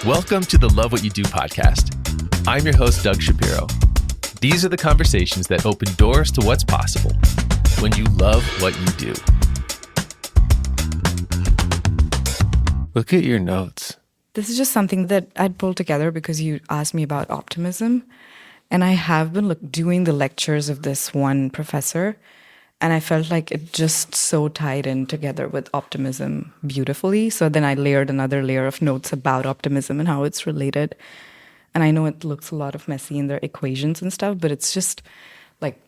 Welcome to the Love What You Do podcast. I'm your host, Doug Shapiro. These are the conversations that open doors to what's possible when you love what you do. Look at your notes. This is just something that I'd pulled together because you asked me about optimism. And I have been doing the lectures of this one professor, and I felt like it just so tied in together with optimism beautifully. So then I layered another layer of notes about optimism and how it's related. And I know it looks a lot of messy in their equations and stuff, but it's just like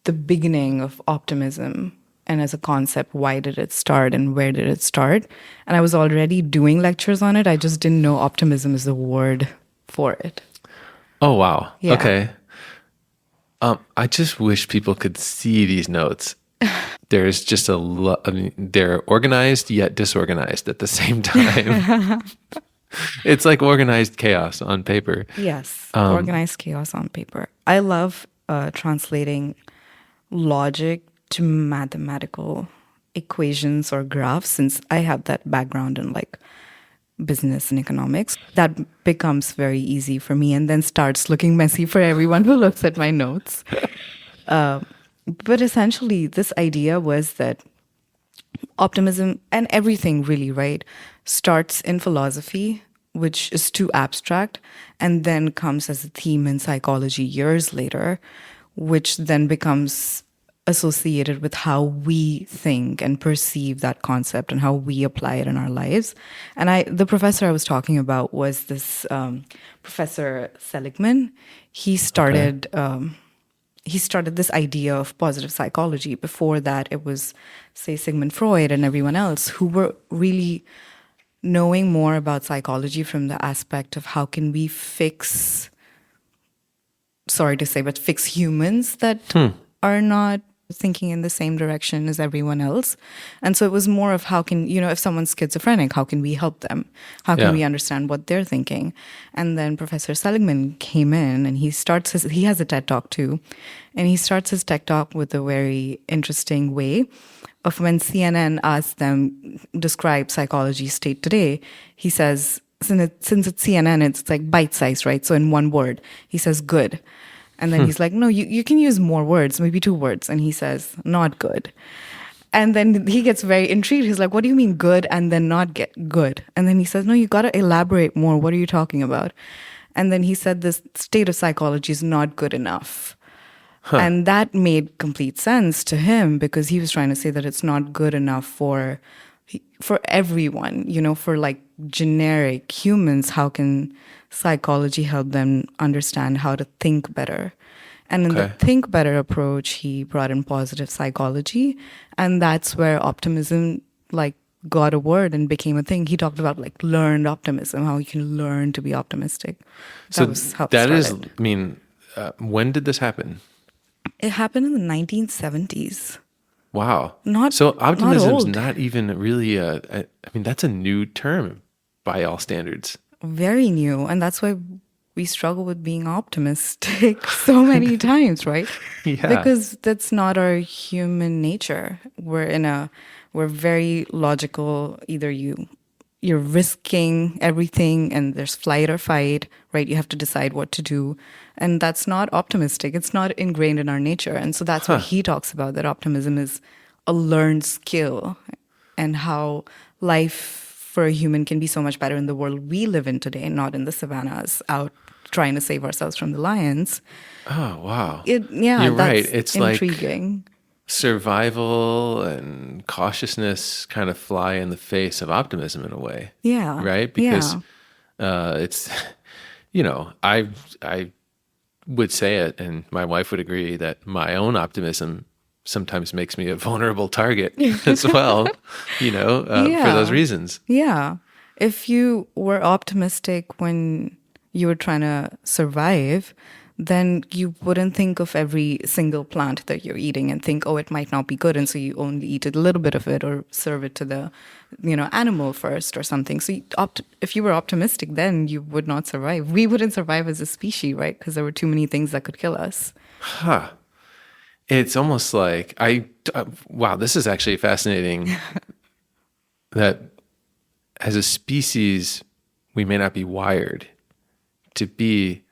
the beginning of optimism. And as a concept, why did it start and where did it start? And I was already doing lectures on it. I just didn't know optimism is the word for it. Oh, wow. Yeah. Okay. I just wish people could see these notes. There's just they're organized yet disorganized at the same time. It's like organized chaos on paper. Yes, organized chaos on paper. I love translating logic to mathematical equations or graphs, since I have that background in business and economics. That becomes very easy for me and then starts looking messy for everyone who looks at my notes. But essentially, this idea was that optimism and everything really, right, starts in philosophy, which is too abstract, and then comes as a theme in psychology years later, which then becomes associated with how we think and perceive that concept and how we apply it in our lives. And the professor I was talking about was this Professor Seligman. He started this idea of positive psychology. Before that, it was, say, Sigmund Freud and everyone else who were really knowing more about psychology from the aspect of how can we fix humans that are not thinking in the same direction as everyone else. And so it was more of how can, if someone's schizophrenic, how can we help them? How can we understand what they're thinking? And then Professor Seligman came in and he has a TED Talk too. And he starts his TED Talk with a very interesting way of when CNN asks them, describe psychology state today, he says, since it's CNN, it's like bite-sized, right? So in one word, he says good. And then he's like, no, you can use more words, maybe 2 words. And he says, not good. And then he gets very intrigued. He's like, what do you mean good and then not get good? And then he says, no, you got to elaborate more. What are you talking about? And then he said this state of psychology is not good enough. And that made complete sense to him because he was trying to say that it's not good enough for everyone, for generic humans. How can psychology help them understand how to think better? And in the think better approach, he brought in positive psychology. And that's where optimism got a word and became a thing. He talked about learned optimism, how you can learn to be optimistic. So that was how it started. When did this happen? It happened in the 1970s. Wow. Not optimism is old. not even really that's a new term by all standards. Very new. And that's why we struggle with being optimistic so many times, right? Yeah. Because that's not our human nature. We're very logical. Either you're risking everything and there's flight or fight, right? You have to decide what to do. And that's not optimistic. It's not ingrained in our nature. And so that's what he talks about, that optimism is a learned skill and how life for a human can be so much better in the world we live in today, not in the savannas out trying to save ourselves from the lions. Oh, wow. You're that's right. It's intriguing. Survival and cautiousness kind of fly in the face of optimism in a way. Yeah. Right? Because it's, I would say it, and my wife would agree, that my own optimism sometimes makes me a vulnerable target as well, for those reasons. Yeah. If you were optimistic when you were trying to survive, then you wouldn't think of every single plant that you're eating and think, oh, it might not be good. And so you only eat a little bit of it or serve it to the, animal first or something. So if you were optimistic, then you would not survive. We wouldn't survive as a species, right? Because there were too many things that could kill us. It's almost like wow, this is actually fascinating that as a species, we may not be wired to be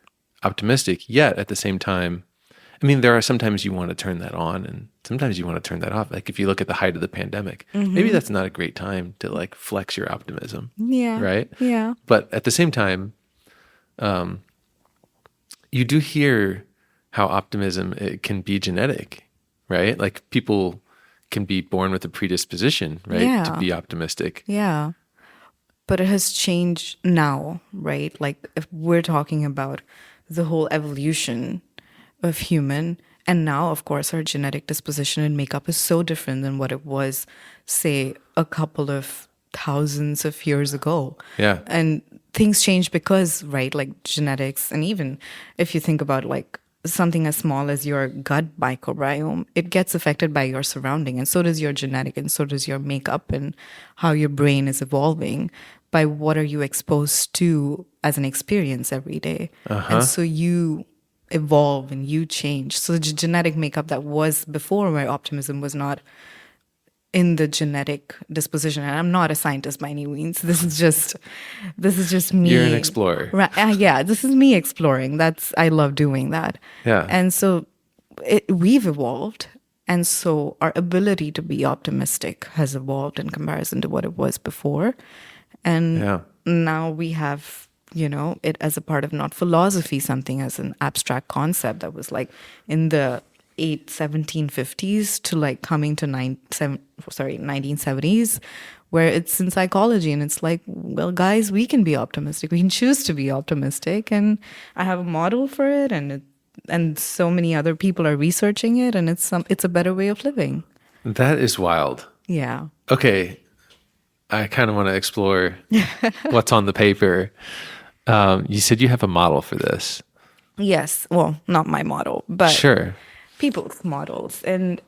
optimistic, yet at the same time, I mean, there are sometimes you want to turn that on and sometimes you want to turn that off. Like if you look at the height of the pandemic, maybe that's not a great time to like flex your optimism, Yeah. right? Yeah. But at the same time, you do hear how optimism it can be genetic, right? Like people can be born with a predisposition, right, to Yeah. be optimistic. Yeah. But it has changed now, right? Like if we're talking about the whole evolution of human, and now of course our genetic disposition and makeup is so different than what it was, say, a couple of thousands of years ago. Yeah. And things change because, right, like genetics, and even if you think about like something as small as your gut microbiome, it gets affected by your surrounding, and so does your genetic, and so does your makeup, and how your brain is evolving by what are you exposed to as an experience every day. And so you evolve and you change. So the genetic makeup that was before, where optimism was not in the genetic disposition, and I'm not a scientist by any means, this is just me. You're an explorer. Right, yeah, this is me exploring. I love doing that. Yeah. And so we've evolved, and so our ability to be optimistic has evolved in comparison to what it was before. And Yeah. now we have, it as a part of not philosophy, something as an abstract concept that was like in the 1750s to like coming to 1970s, where it's in psychology, and it's like, well, guys, we can be optimistic. We can choose to be optimistic, and I have a model for it, and so many other people are researching it, and it's a better way of living. That is wild. Yeah. Okay. I kind of want to explore what's on the paper. You said you have a model for this. Yes. Well, not my model, but Sure. people's models. And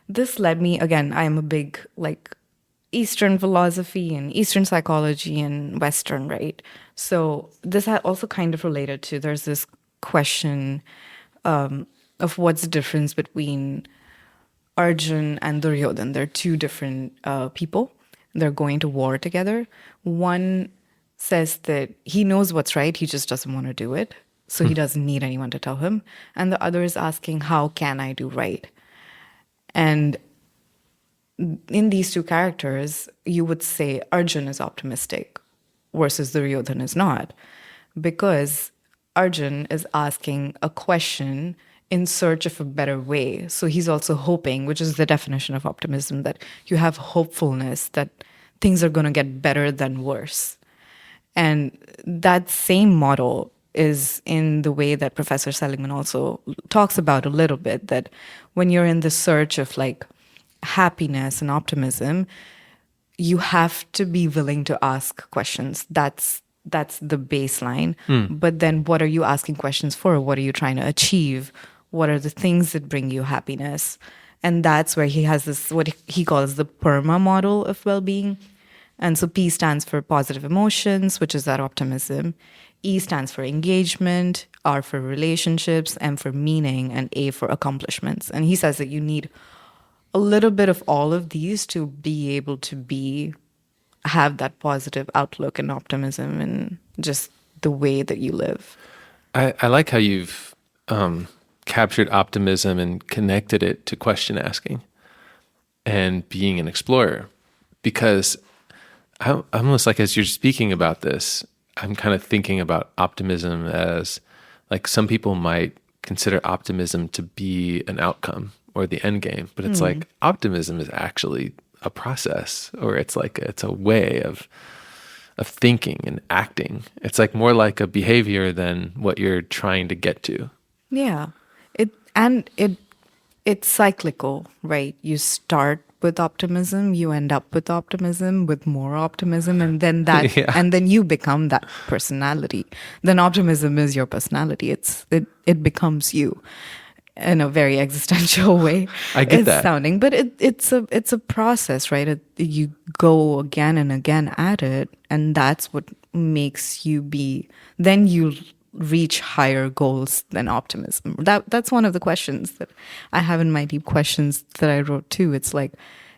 this led me, again, I am a big like Eastern philosophy and Eastern psychology and Western, right? So this also kind of related to, there's this question of what's the difference between Arjun and Duryodhan. They're two different people. They're going to war together. One says that he knows what's right, he just doesn't want to do it. So he doesn't need anyone to tell him. And the other is asking, how can I do right? And in these two characters, you would say Arjun is optimistic versus Duryodhan is not. Because Arjun is asking a question in search of a better way. So he's also hoping, which is the definition of optimism, that you have hopefulness that things are going to get better than worse. And that same model is in the way that Professor Seligman also talks about a little bit, that when you're in the search of like happiness and optimism, you have to be willing to ask questions. That's the baseline. But then what are you asking questions for? What are you trying to achieve? What are the things that bring you happiness? And that's where he has this, what he calls the PERMA model of well-being. And so P stands for positive emotions, which is that optimism. E stands for engagement, R for relationships, M for meaning, and A for accomplishments. And he says that you need a little bit of all of these to be able to have that positive outlook and optimism and just the way that you live. I like how you've captured optimism and connected it to question asking and being an explorer. Because I almost like, as you're speaking about this, I'm kind of thinking about optimism as like some people might consider optimism to be an outcome or the end game, but it's like optimism is actually a process, or it's a way of thinking and acting. It's like more like a behavior than what you're trying to get to. Yeah. It's cyclical, right? You start with optimism, you end up with optimism, with more optimism, and then Yeah. and then you become that personality. Then optimism is your personality. It becomes you in a very existential way. I get it's that. sounding, but it's a process, right? You go again and again at it, and that's what makes you be. Then you reach higher goals than optimism. That's one of the questions that I have in my deep questions that I wrote too. It's like,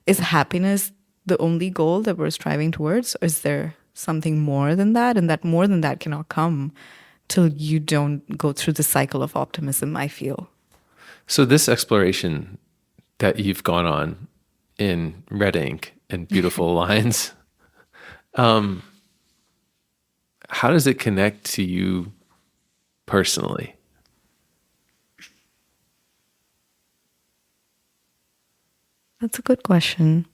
is happiness the only goal that we're striving towards, or is there something more than that, and that more than that cannot come till you don't go through the cycle of optimism, I feel. So this exploration that you've gone on in red ink and beautiful lines, how does it connect to you personally? That's a good question.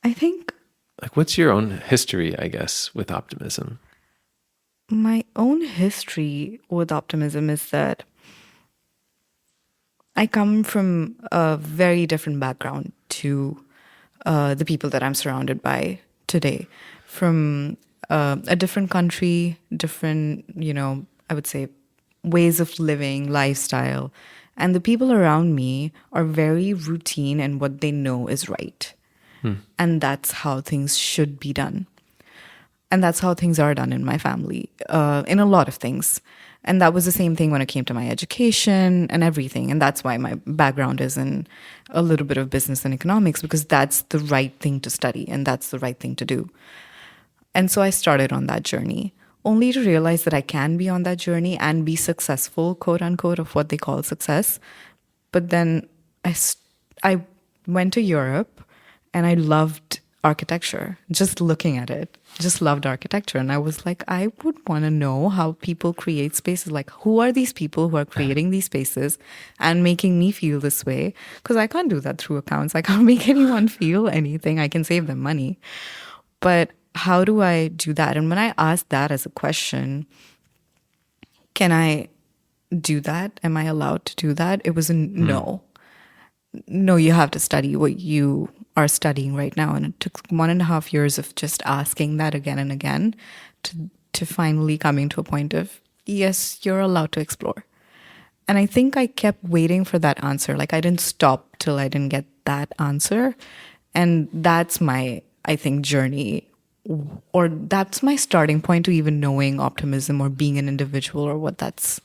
I think Like, what's your own history, I guess, with optimism? my own history with optimism is that I come from a very different background to the people that I'm surrounded by today. From a different country, different, I would say, ways of living, lifestyle. And the people around me are very routine and what they know is right. And that's how things should be done. And that's how things are done in my family, in a lot of things. And that was the same thing when it came to my education and everything. And that's why my background is in a little bit of business and economics, because that's the right thing to study and that's the right thing to do. And so I started on that journey, only to realize that I can be on that journey and be successful, quote unquote, of what they call success. But then I went to Europe and I loved architecture, just looking at it, just loved architecture. And I was like, I would want to know how people create spaces. Like, who are these people who are creating these spaces and making me feel this way? Because I can't do that through accounts. I can't make anyone feel anything. I can save them money. But how do I do that? And when I asked that as a question, can I do that? Am I allowed to do that? It was a no. No, you have to study what you are studying right now. And it took 1.5 years of just asking that again and again to finally coming to a point of, yes, you're allowed to explore. And I think I kept waiting for that answer. Like, I didn't stop till I didn't get that answer. And that's my, I think, journey, or that's my starting point to even knowing optimism or being an individual, or what that's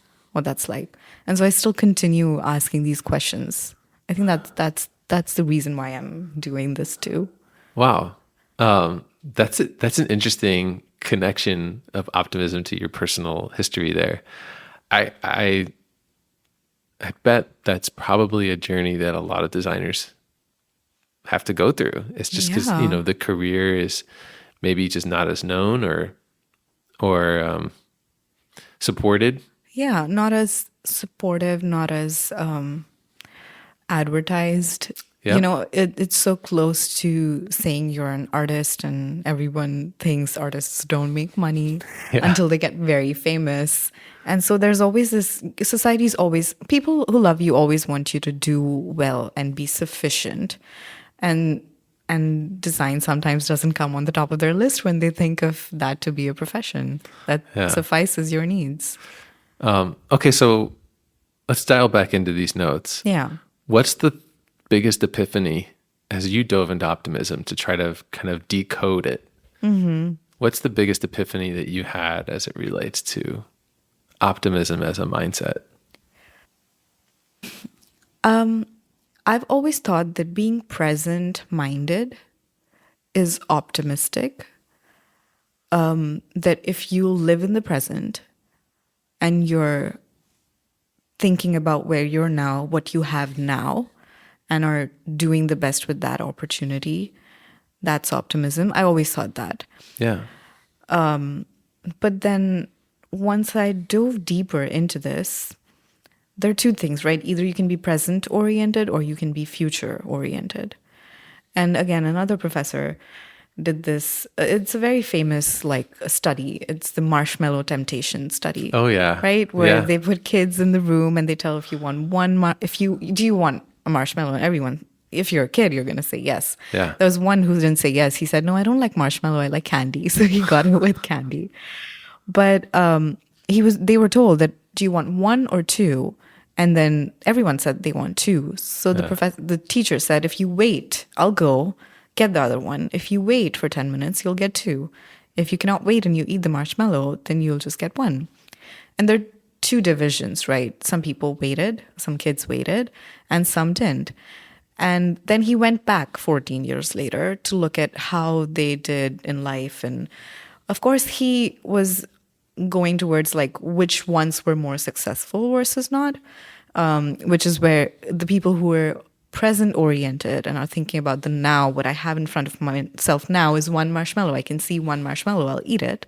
like. And so I still continue asking these questions. I think that's the reason why I'm doing this too. Wow. That's it. That's an interesting connection of optimism to your personal history there. I bet that's probably a journey that a lot of designers have to go through. It's just because, Yeah. the career is maybe just not as known or supported. Yeah, not as supportive, not as advertised. Yep. It's so close to saying you're an artist, and everyone thinks artists don't make money Yeah. until they get very famous. And so there's always this, society's always, people who love you always want you to do well and be sufficient. And and design sometimes doesn't come on the top of their list when they think of that to be a profession that Yeah. suffices your needs. Okay, so let's dial back into these notes. Yeah. What's the biggest epiphany as you dove into optimism to try to kind of decode it? What's the biggest epiphany that you had as it relates to optimism as a mindset? I've always thought that being present minded is optimistic. That if you live in the present and you're thinking about where you're now, what you have now, and are doing the best with that opportunity, that's optimism. I always thought that. Yeah. But then once I dove deeper into this, there are two things, right? Either you can be present oriented or you can be future oriented. And again, another professor did this. It's a very famous study. It's the marshmallow temptation study. Oh, yeah. Right? Where Yeah. they put kids in the room and they tell if you want do you want a marshmallow? And everyone, if you're a kid, you're going to say yes. Yeah. There was one who didn't say yes. He said, no, I don't like marshmallow. I like candy. So he got it with candy. But they were told that, do you want one or two? And then everyone said they want two. So the teacher said, if you wait, I'll go get the other one. If you wait for 10 minutes, you'll get two. If you cannot wait and you eat the marshmallow, then you'll just get one. And there are two divisions, right? Some people waited, some kids waited, and some didn't. And then he went back 14 years later to look at how they did in life. And of course, he was going towards like which ones were more successful versus not, which is where the people who are present oriented and are thinking about the now, what I have in front of myself now is one marshmallow. I can see one marshmallow, I'll eat it.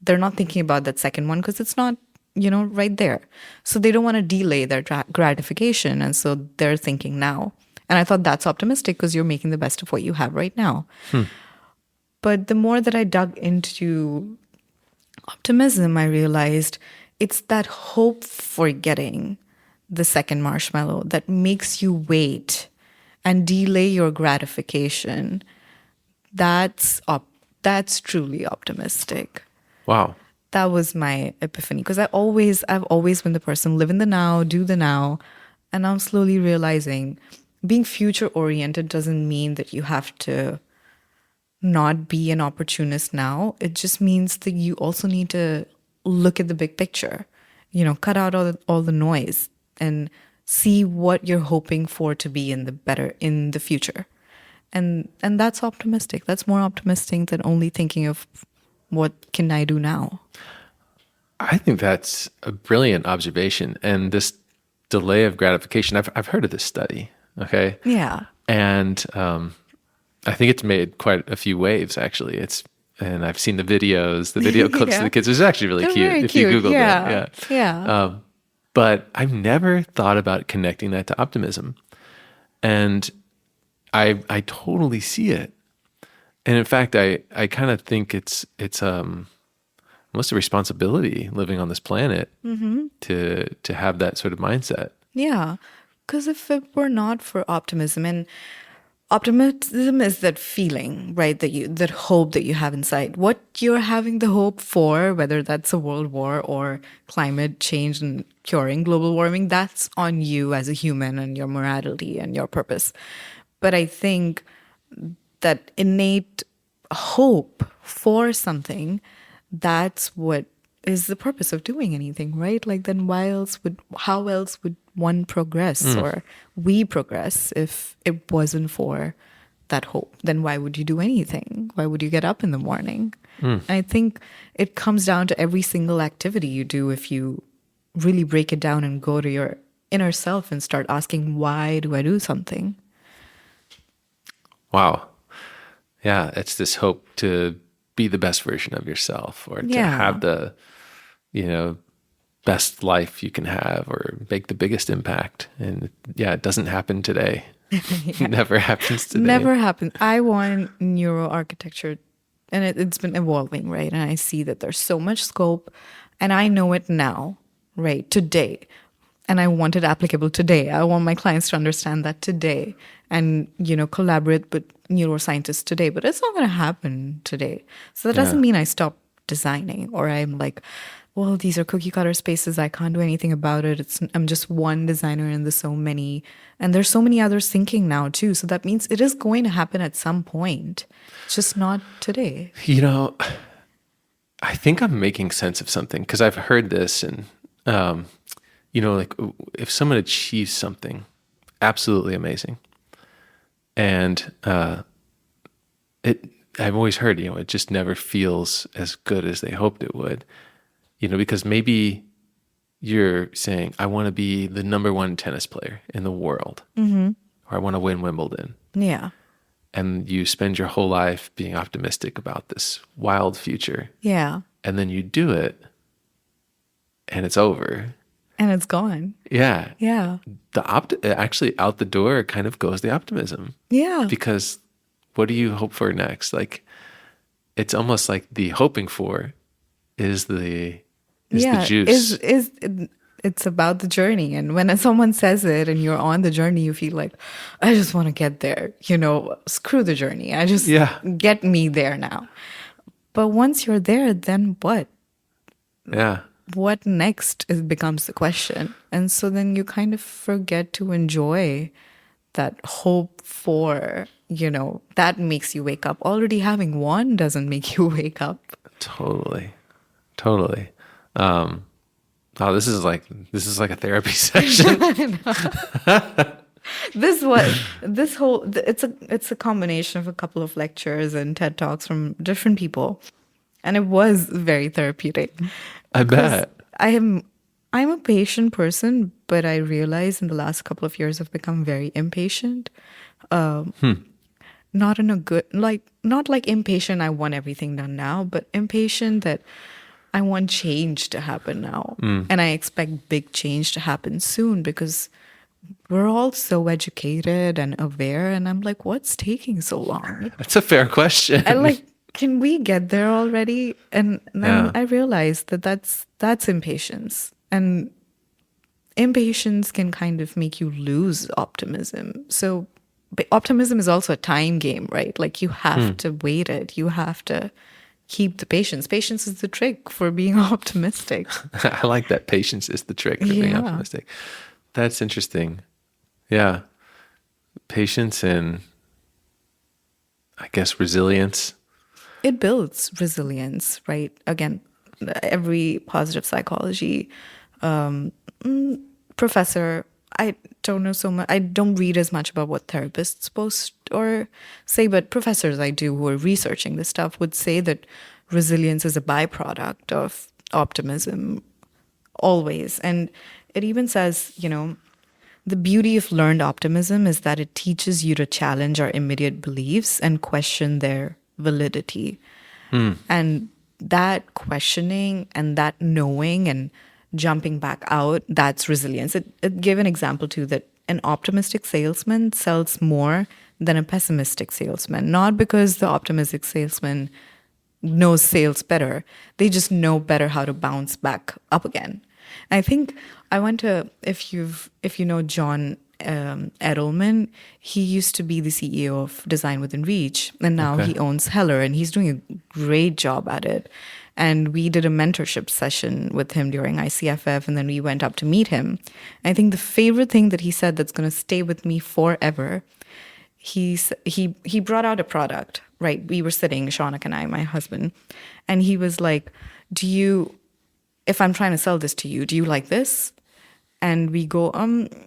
They're not thinking about that second one because it's not, right there. So they don't want to delay their gratification. And so they're thinking now. And I thought that's optimistic because you're making the best of what you have right now. But the more that I dug into optimism, I realized it's that hope for getting the second marshmallow that makes you wait and delay your gratification. That's truly optimistic. Wow. That was my epiphany because I've always been the person live in the now, do the now, and I'm slowly realizing being future oriented doesn't mean that you have to not be an opportunist now. It just means that you also need to look at the big picture, cut out all the noise and see what you're hoping for to be in the future. And that's optimistic. That's more optimistic than only thinking of what can I do now. I think that's a brilliant observation. And this delay of gratification, I've heard of this study. Okay. Yeah. And I think it's made quite a few waves, actually. And I've seen the video clips Yeah. of the kids. It's actually really They're cute very if cute. you Google Yeah. that. Yeah. But I've never thought about connecting that to optimism. And I totally see it. And in fact, I kind of think it's almost a responsibility living on this planet to have that sort of mindset. Yeah. Because if it were not for optimism, and optimism is that feeling, right? That hope that you have inside. What you're having the hope for, whether that's a world war or climate change and curing global warming, that's on you as a human and your morality and your purpose. But I think that innate hope for something, that's what is the purpose of doing anything, right? Like then how else would one progress or we progress if it wasn't for that hope? Then why would you do anything? Why would you get up in the morning? And I think it comes down to every single activity you do if you really break it down and go to your inner self and start asking, why do I do something? Wow. Yeah, it's this hope to be the best version of yourself or to Yeah. have the, best life you can have or make the biggest impact. And yeah, it doesn't happen today. It never happens today. Never happened. I want neuroarchitecture, and it's been evolving, right? And I see that there's so much scope, and I know it now, right? Today. And I want it applicable today. I want my clients to understand that today and, collaborate with neuroscientists today. But it's not going to happen today. So that doesn't mean I stop designing or I'm like, well, these are cookie cutter spaces. I can't do anything about it. I'm just one designer and there's so many. And there's so many others thinking now too. So that means it is going to happen at some point. It's just not today. I think I'm making sense of something because I've heard this and, like if someone achieves something absolutely amazing and I've always heard, it just never feels as good as they hoped it would. Because maybe you're saying, I want to be the number one tennis player in the world, or I want to win Wimbledon. Yeah. And you spend your whole life being optimistic about this wild future. Yeah. And then you do it and it's over. And it's gone. Yeah. Yeah. Actually out the door kind of goes the optimism. Yeah. Because what do you hope for next? Like, it's almost like the hoping for is the juice. It's about the journey. And when someone says it and you're on the journey, you feel like, I just want to get there. Screw the journey. I just get me there now. But once you're there, then what? Yeah. What next becomes the question. And so then you kind of forget to enjoy that hope for, that makes you wake up. Already having one doesn't make you wake up. Totally. Oh, this is like a therapy session. this whole it's a combination of a couple of lectures and TED Talks from different people, and it was very therapeutic I because bet. I'm a patient person, but I realize in the last couple of years I've become very impatient. Not in a good, like, not like impatient I want everything done now, but impatient that I want change to happen now, and I expect big change to happen soon because we're all so educated and aware, and I'm like, what's taking so long? That's a fair And question. like, can we get there already? And then Yeah. I realized that that's impatience, and impatience can kind of make you lose optimism. So but optimism is also a time game, right? Like, you have to wait it. You have to keep the patience. Patience is the trick for being optimistic. I like that. Patience is the trick for being Yeah. optimistic. That's interesting. Yeah. Patience and I guess resilience. It builds resilience, right? Again, every positive psychology professor, I don't know so much. I don't read as much about what therapists post or say, but professors I do who are researching this stuff would say that resilience is a byproduct of optimism always. And it even says, the beauty of learned optimism is that it teaches you to challenge our immediate beliefs and question their validity. And that questioning and that knowing and jumping back out, that's resilience. It gave an example too that an optimistic salesman sells more than a pessimistic salesman, not because the optimistic salesman knows sales better. They just know better how to bounce back up again. I think I went to if you know John Edelman, he used to be the CEO of Design Within Reach, and now Okay. he owns Heller, and he's doing a great job at it. And we did a mentorship session with him during ICFF, and then we went up to meet him. I think the favorite thing that he said that's going to stay with me forever, he brought out a product, right? We were sitting, Shaunak and I, my husband, and he was like, "Do you? If I'm trying to sell this to you, do you like this?" And we go,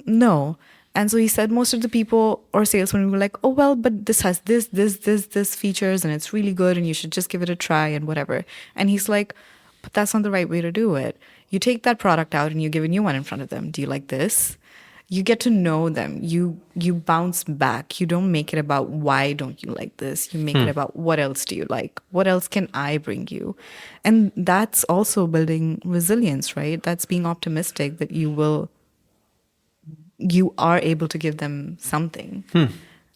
no. And so he said, most of the people or salesmen were like, oh, well, but this has this features and it's really good and you should just give it a try and whatever. And he's like, but that's not the right way to do it. You take that product out and you give a new one in front of them. Do you like this? You get to know them. You bounce back. You don't make it about why don't you like this. You make it about what else do you like? What else can I bring you? And that's also building resilience, right? That's being optimistic that you are able to give them something.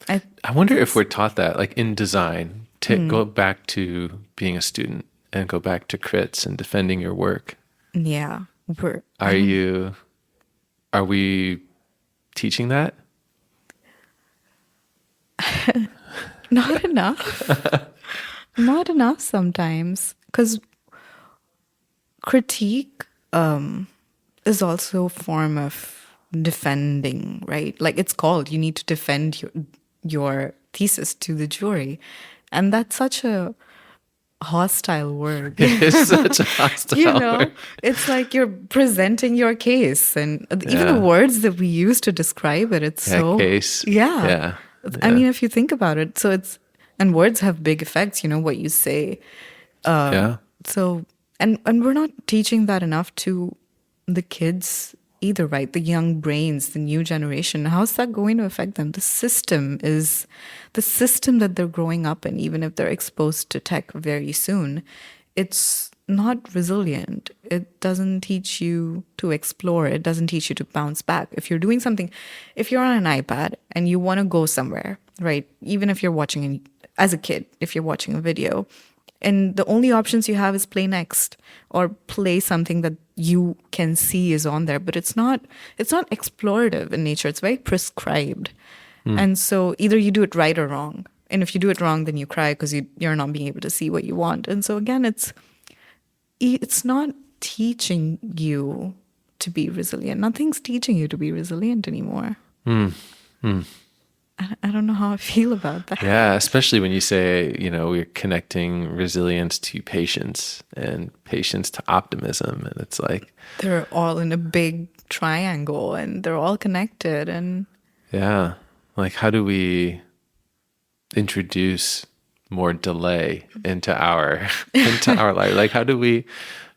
I, I wonder if that's we're taught that, like in design, to go back to being a student and go back to crits and defending your work. yeah. Are you, are we teaching that? Not enough. Not enough sometimes. Because critique is also a form of defending, right? Like, it's called, you need to defend your thesis to the jury. And that's such a hostile word. It is such a You hostile know, word. it's like you're presenting your case. And even the Yeah. words that we use to describe it, it's Yeah. so, Case. yeah. Yeah. I Yeah. mean, if you think about it, so and words have big effects, what you say. Yeah. So, and we're not teaching that enough to the kids either, right? The young brains, the new generation. How's that going to affect them? The system that they're growing up in, even if they're exposed to tech very soon, it's not resilient. It doesn't teach you to explore. It doesn't teach you to bounce back. If you're doing something, if you're on an iPad and you want to go somewhere, right? Even if you're as a kid, if you're watching a video, and the only options you have is play next or play something that you can see is on there, but it's not explorative in nature. It's very prescribed. And so either you do it right or wrong, and if you do it wrong, then you cry because you're not being able to see what you want. And so again, it's not teaching you to be resilient. Nothing's teaching you to be resilient anymore. I don't know how I feel about that. Yeah, especially when you say, we're connecting resilience to patience and patience to optimism. And it's like, They're all in a big triangle and they're all connected. And Yeah. Like, how do we introduce more delay into our into our life? Like, how do we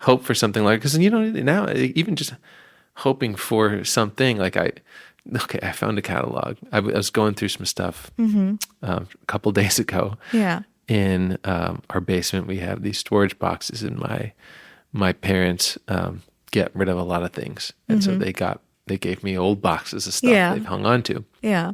hope for something like? Because now even just hoping for something like I found a catalog. I was going through some stuff a couple days ago. Yeah. In our basement, we have these storage boxes, and my parents get rid of a lot of things, and so they gave me old boxes of stuff Yeah. they've hung on to, Yeah.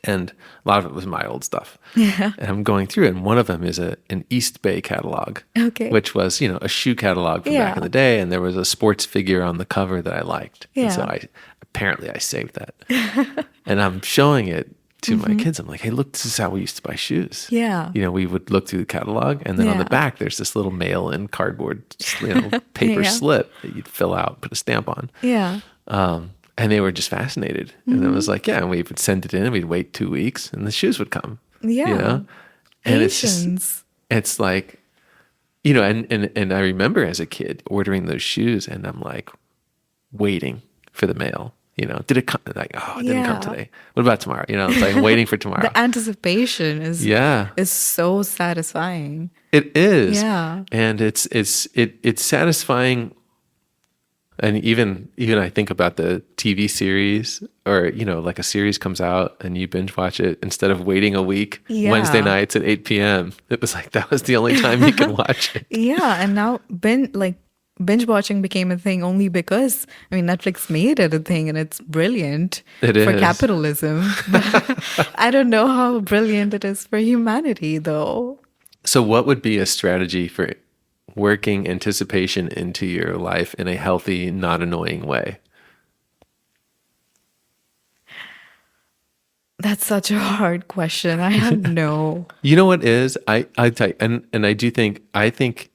and a lot of it was my old stuff. Yeah. And I'm going through it, and one of them is an East Bay catalog, Okay. which was a shoe catalog from back in Yeah. the day, and there was a sports figure on the cover that I liked, and so Yeah. I saved that, and I'm showing it to my kids. I'm like, hey, look, this is how we used to buy shoes. Yeah. We would look through the catalog, and then on the Yeah. back, there's this little mail-in cardboard, paper Yeah. slip that you'd fill out, put a stamp on. Yeah. And they were just fascinated. And it was like, yeah, and we would send it in, and we'd wait 2 weeks, and the shoes would come. Yeah. And Patience. it's like, and I remember as a kid ordering those shoes, and I'm like waiting for the mail. Did it come? Like, oh, it didn't come Yeah. today. What about tomorrow? It's like waiting for tomorrow. The anticipation is so satisfying. It is. Yeah. And it's satisfying. And even I think about the TV series, or like a series comes out and you binge watch it instead of waiting a week. Yeah. Wednesday nights at 8 p.m. It was like that was the only time you can watch it. Yeah, and now binge watching became a thing only because Netflix made it a thing, and it's brilliant It for is. capitalism. But I don't know how brilliant it is for humanity, though. So what would be a strategy for working anticipation into your life in a healthy, not annoying way? That's such a hard question. I don't know. You know what is? I tell you, and I think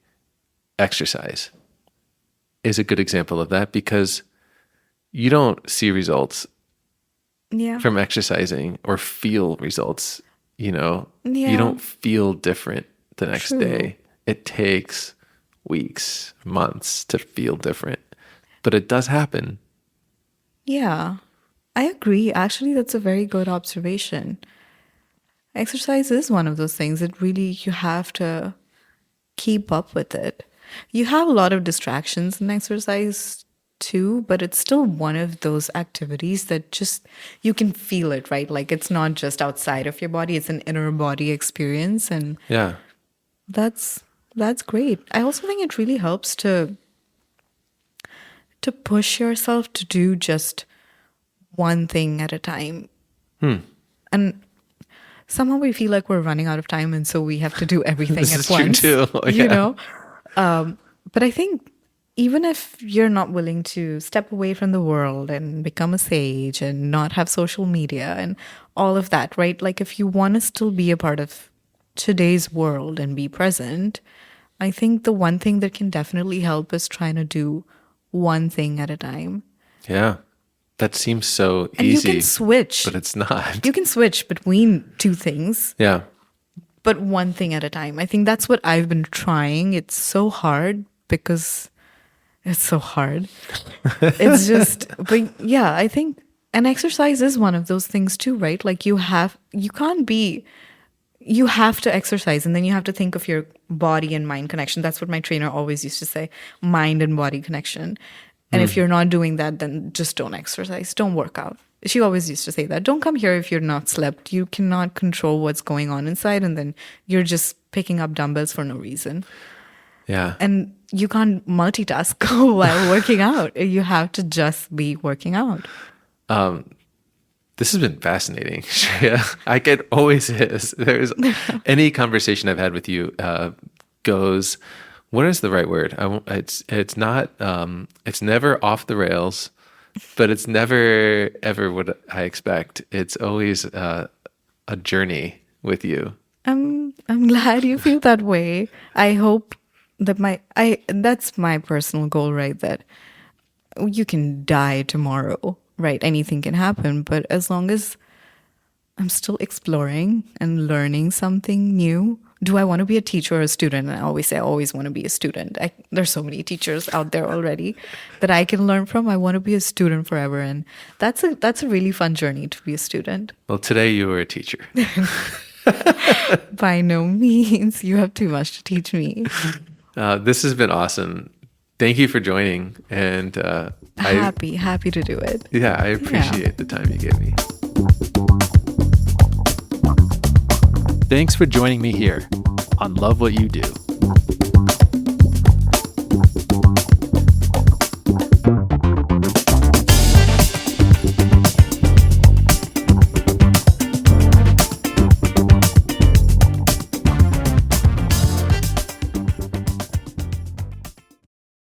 exercise is a good example of that, because you don't see results Yeah. from exercising or feel results. You Yeah. don't feel different the next True. day. It takes weeks, months to feel different, but it does happen. Yeah, I agree. Actually, that's a very good observation. Exercise is one of those things that really you have to keep up with it. You have a lot of distractions in exercise too, but it's still one of those activities that just you can feel it, right? Like it's not just outside of your body, it's an inner body experience, and Yeah. that's great. I also think it really helps to push yourself to do just one thing at a time. And somehow we feel like we're running out of time, and so we have to do everything This at is true once. too. You Yeah. know? But I think even if you're not willing to step away from the world and become a sage and not have social media and all of that, right? Like if you want to still be a part of today's world and be present, I think the one thing that can definitely help is trying to do one thing at a time. Yeah. That seems so And easy. you can switch. But it's not. You can switch between two things, Yeah. but one thing at a time. I think that's what I've been trying. It's so hard because it's so hard. It's just, but yeah, I think, and exercise is one of those things too, right? Like you have to exercise, and then you have to think of your body and mind connection. That's what my trainer always used to say, mind and body connection. And if you're not doing that, then just don't exercise, don't work out. She always used to say that. Don't come here if you're not slept. You cannot control what's going on inside, and then you're just picking up dumbbells for no reason. Yeah. And you can't multitask while working out. You have to just be working out. This has been fascinating, Shreya. Like it always is. There's any conversation I've had with you goes, what is the right word? It's not, it's never off the rails, but it's never ever what I expect. It's always a journey with you. I'm glad you feel that way. I hope that that's my personal goal, right? That you can die tomorrow, right? Anything can happen, but as long as I'm still exploring and learning something new do I want to be a teacher or a student? And I always say I always want to be a student. There's so many teachers out there already that I can learn from. I want to be a student forever, and that's a really fun journey to be a student. Well, today you were a teacher. By no means, you have too much to teach me. This has been awesome. Thank you for joining, and Happy to do it. yeah, I appreciate the time you gave me. Thanks for joining me here on Love What You Do.